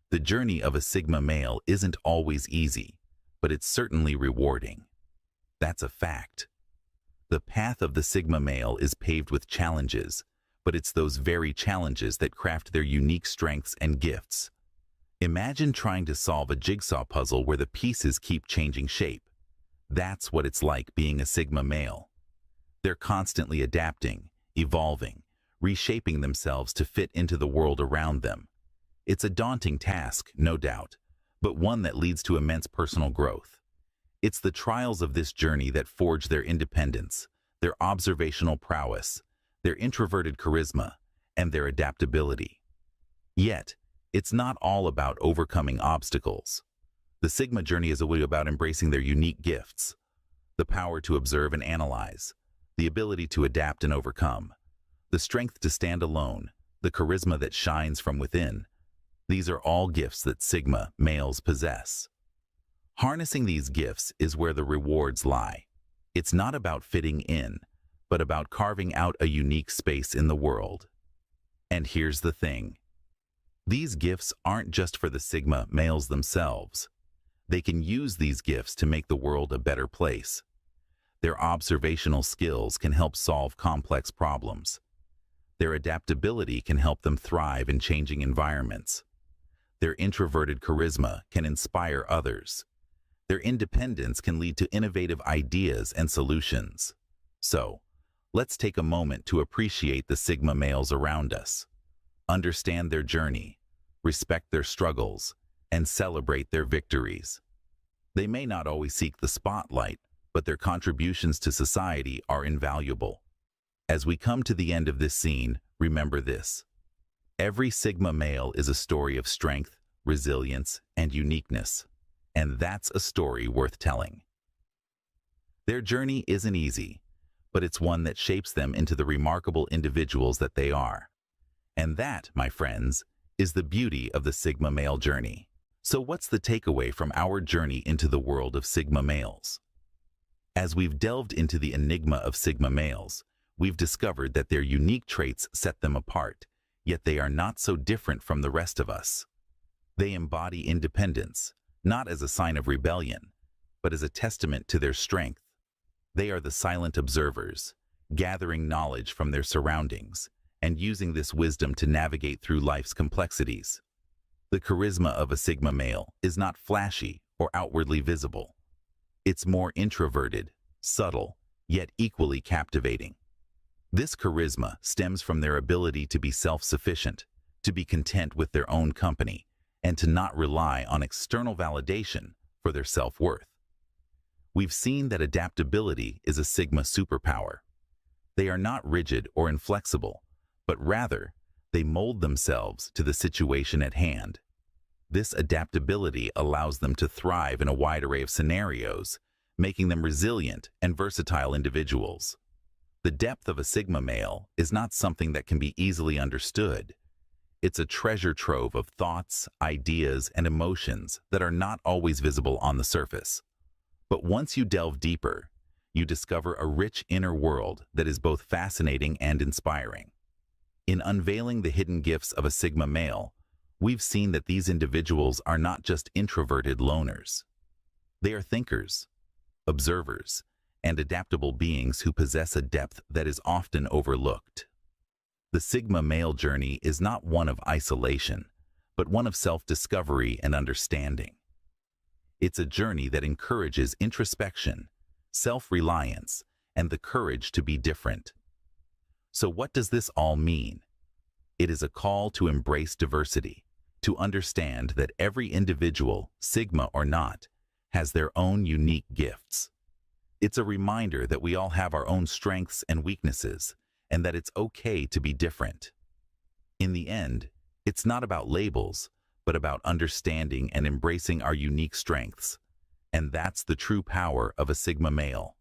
The journey of a Sigma male isn't always easy, but it's certainly rewarding. That's a fact. The path of the Sigma male is paved with challenges, but it's those very challenges that craft their unique strengths and gifts. Imagine trying to solve a jigsaw puzzle where the pieces keep changing shape. That's what it's like being a Sigma male. They're constantly adapting, evolving, reshaping themselves to fit into the world around them. It's a daunting task, no doubt, but one that leads to immense personal growth. It's the trials of this journey that forge their independence, their observational prowess, their introverted charisma, and their adaptability. Yet, It's not all about overcoming obstacles. The Sigma journey is about embracing their unique gifts, the power to observe and analyze, the ability to adapt and overcome, the strength to stand alone, the charisma that shines from within. These are all gifts that Sigma males possess. Harnessing these gifts is where the rewards lie. It's not about fitting in, but about carving out a unique space in the world. And here's the thing. These gifts aren't just for the Sigma males themselves. They can use these gifts to make the world a better place. Their observational skills can help solve complex problems. Their adaptability can help them thrive in changing environments. Their introverted charisma can inspire others. Their independence can lead to innovative ideas and solutions. So, let's take a moment to appreciate the Sigma males around us. Understand their journey, respect their struggles, and celebrate their victories. They may not always seek the spotlight, but their contributions to society are invaluable. As we come to the end of this scene, remember this. Every Sigma male is a story of strength, resilience, and uniqueness, and that's a story worth telling. Their journey isn't easy, but it's one that shapes them into the remarkable individuals that they are. And that, my friends, is the beauty of the Sigma male journey. So what's the takeaway from our journey into the world of Sigma males? As we've delved into the enigma of Sigma males, we've discovered that their unique traits set them apart, yet they are not so different from the rest of us. They embody independence, not as a sign of rebellion, but as a testament to their strength. They are the silent observers, gathering knowledge from their surroundings, and using this wisdom to navigate through life's complexities. The charisma of a Sigma male is not flashy or outwardly visible. It's more introverted, subtle, yet equally captivating. This charisma stems from their ability to be self-sufficient, to be content with their own company, and to not rely on external validation for their self-worth. We've seen that adaptability is a Sigma superpower. They are not rigid or inflexible, but rather, they mold themselves to the situation at hand. This adaptability allows them to thrive in a wide array of scenarios, making them resilient and versatile individuals. The depth of a Sigma male is not something that can be easily understood. It's a treasure trove of thoughts, ideas, and emotions that are not always visible on the surface. But once you delve deeper, you discover a rich inner world that is both fascinating and inspiring. In unveiling the hidden gifts of a Sigma male, we've seen that these individuals are not just introverted loners. They are thinkers, observers, and adaptable beings who possess a depth that is often overlooked. The Sigma male journey is not one of isolation, but one of self-discovery and understanding. It's a journey that encourages introspection, self-reliance, and the courage to be different. So what does this all mean? It is a call to embrace diversity, to understand that every individual, Sigma or not, has their own unique gifts. It's a reminder that we all have our own strengths and weaknesses, and that it's okay to be different. In the end, it's not about labels, but about understanding and embracing our unique strengths. And that's the true power of a Sigma male.